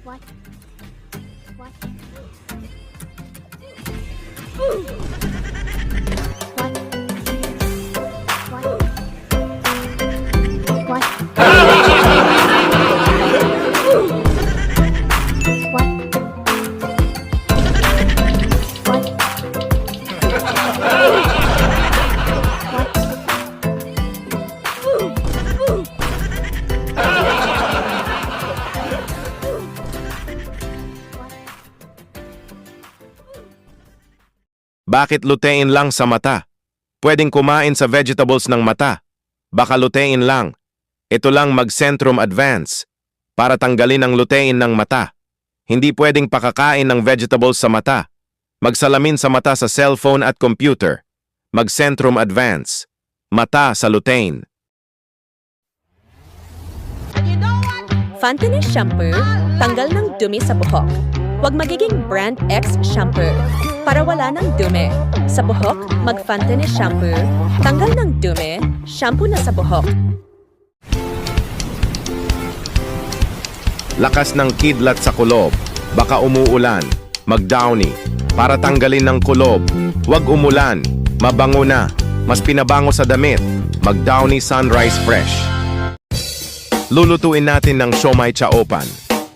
What? What? What? What? Bakit lutein lang sa mata? Pwedeng kumain sa vegetables ng mata. Baka lutein lang. Ito lang mag-Centrum Advance para tanggalin ang lutein ng mata. Hindi pwedeng pakakain ng vegetables sa mata. Magsalamin sa mata sa cellphone at computer. Mag-Centrum Advance. Mata sa lutein. Fantini Shampoo, tanggal ng dumi sa buhok. Huwag magiging Brand X Shampoo para wala ng dumi. Sa buhok, mag-Fantini Shampoo, tanggal ng dumi, shampoo na sa buhok. Lakas ng kidlat sa kulob. Baka umuulan. Mag-Downy. Para tanggalin ng kulob. Huwag umulan. Mabango na. Mas pinabango sa damit. Mag-Downy Sunrise Fresh. Lulutuin natin ng siomai chaopan.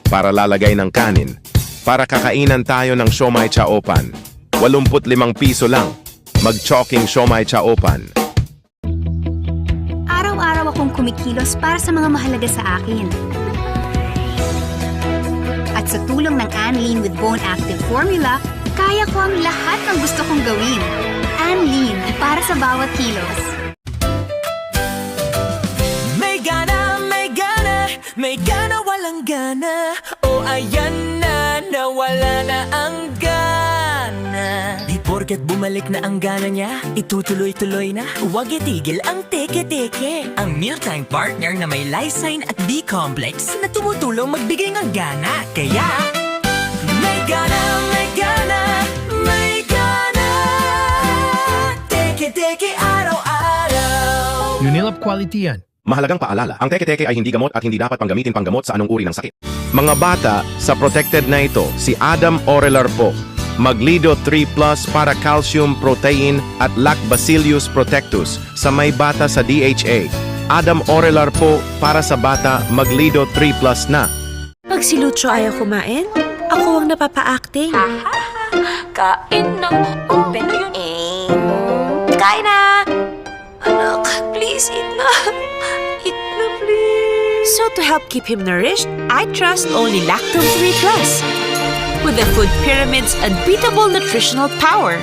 Para lalagay ng kanin. Para kakainan tayo ng siomai chaopan. 85 piso lang. Mag-choking siomai chaopan. Araw-araw akong kumikilos para sa mga mahalaga sa akin. At sa tulong ng Anlene with Bone Active Formula, kaya ko ang lahat ng gusto kong gawin. Anlene, para sa bawat kilos. May gana, walang gana. O ayan na, nawala na ang gana. Di porket bumalik na ang gana niya, itutuloy-tuloy na. Huwag itigil ang teke-teke. Ang mealtime partner na may lysine at B-complex na tumutulong magbigay ng gana. Kaya, may gana, may gana, may gana. Teke-teke araw-araw. Unilab Quality yan. Mahalagang paalala, ang teke-teke ay hindi gamot at hindi dapat panggamitin panggamot sa anong uri ng sakit. Mga bata, sa protected na ito, si Adam Orelar po. Maglido 3 Plus para calcium, protein at Lactobacillus protectus sa may bata sa DHA. Adam Orelar po para sa bata, Maglido 3 Plus na. Pag si Lucho ayaw kumain, ako ang napapa-acting. Kain ng open aim. Kain na! Anak, please eat na. Eat na, please. So to help keep him nourished, I trust only Lactum 3 Plus. With the food pyramid's unbeatable nutritional power.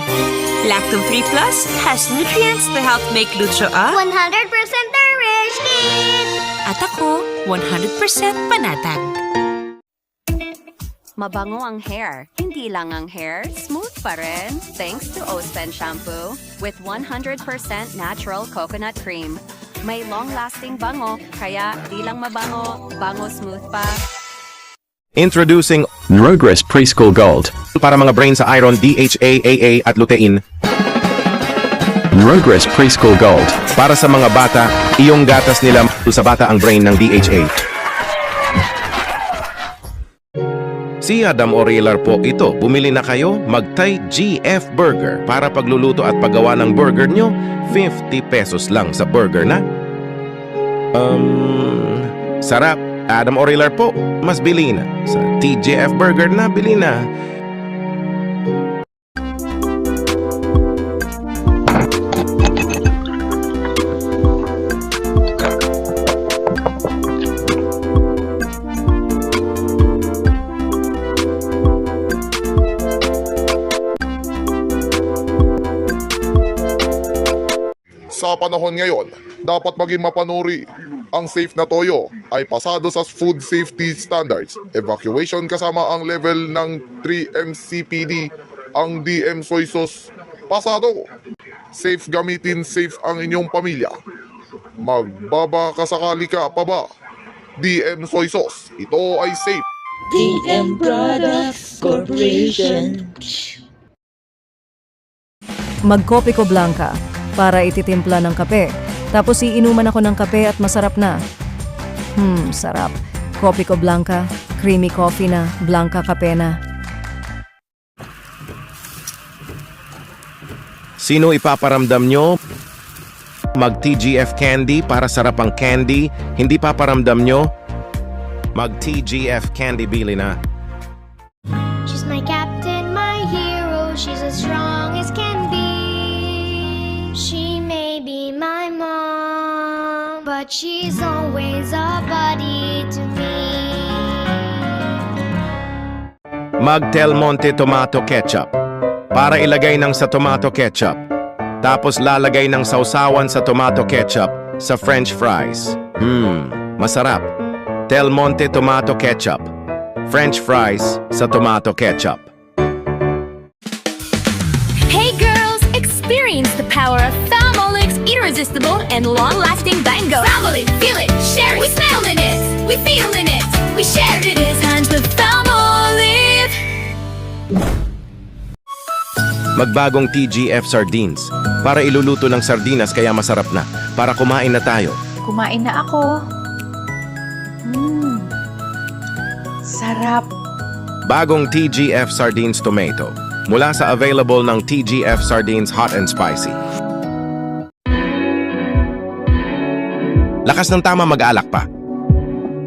Lactum 3 Plus has nutrients to help make Lucho a 100% nourished kid! at ako 100% panatag. Mabango ang hair. Hindi lang ang hair, smooth pa rin. Thanks to Ospen Shampoo with 100% natural coconut cream. May long-lasting bango, kaya di lang mabango, bango smooth pa. Introducing Progress Preschool Gold. para mga brain sa iron, DHA, AA at lutein. Progress Preschool Gold. Para sa mga bata, iyong gatas nila sa bata ang brain ng DHA. Si Adam Orelar po ito. Bumili na kayo, magtay GF Burger para pagluluto at paggawa ng burger nyo, 50 pesos lang sa burger na. Sarap. Adam Orelar po, mas bili na. Sa TGF Burger na, bili na. Sa panahon ngayon, dapat maging mapanuri. Ang safe na toyo ay pasado sa food safety standards. Evacuation kasama ang level ng 3M CPD. Ang DM soy sauce, pasado. Safe gamitin, safe ang inyong pamilya. Magbabakasakali ka pa ba? DM soy sauce, ito ay safe. DM Products Corporation. Magkopi ko blanca para ititimpla ng kape. Tapos iinuman ako ng kape at masarap na. Sarap. Kopi ko blanca, Creamy coffee na, Blanca kape na. Sino ipaparamdam nyo? Mag-TGF candy para sarap ang candy. Hindi paparamdam nyo? Mag-TGF candy bili na. She's my captain, my hero. She's as strong as can be. She may be my mom, but she's always a buddy to me. Mag-Del Monte tomato ketchup para ilagay ng sa tomato ketchup. Tapos lalagay ng sausawan sa tomato ketchup sa French fries. Masarap. Del Monte tomato ketchup. French fries sa tomato ketchup. Hey girls, experience the power of Thermolux irresistible and long-lasting bango. Family, feel it, share it. We smell in it, we feel in it, we share it. It's time for Thermolux. Magbagong TGF sardines para iluluto ng sardinas kaya masarap na. Para kumain na tayo. Kumain na ako. Sarap. Bagong TGF Sardines Tomato mula sa available ng TGF Sardines Hot and Spicy. Lakas ng tama mag-alak pa.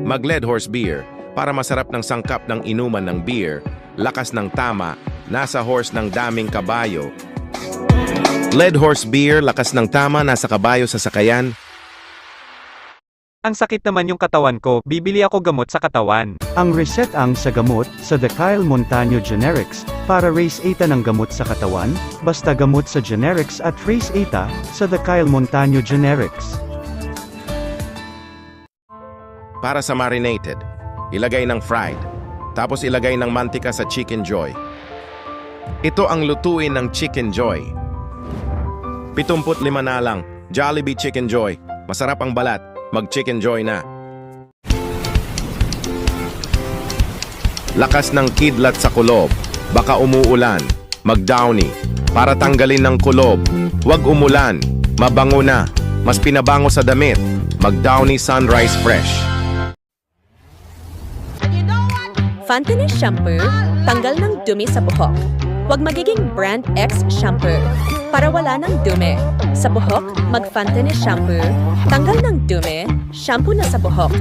Mag-Lead Horse Beer para masarap ng sangkap ng inuman ng beer. Lakas ng tama, nasa horse ng daming kabayo. Lead Horse Beer, lakas ng tama, nasa kabayo sa sakayan. Ang sakit naman yung katawan ko, bibili ako gamot sa katawan. Ang reset ang sa gamot sa The Kyle Montano Generics para raise 8 ng gamot sa katawan, basta gamot sa generics at raise 8 sa The Kyle Montano Generics. Para sa marinated, ilagay ng fried, tapos ilagay ng mantika sa Chicken Joy. Ito ang lutuin ng Chicken Joy. 75 na lang, Jollibee Chicken Joy. Masarap ang balat, mag-Chicken Joy na. Lakas ng kidlat sa kulob, baka umuulan, mag-Downy. Para tanggalin ng kulob, huwag umulan, mabango na, mas pinabango sa damit, mag-Downy Sunrise Fresh. Fantanis Shampoo, tanggal ng dumi sa buhok. Huwag magiging Brand X Shampoo para wala ng dumi. Sa buhok, mag-Fantanis Shampoo, tanggal ng dumi, shampoo na sa buhok.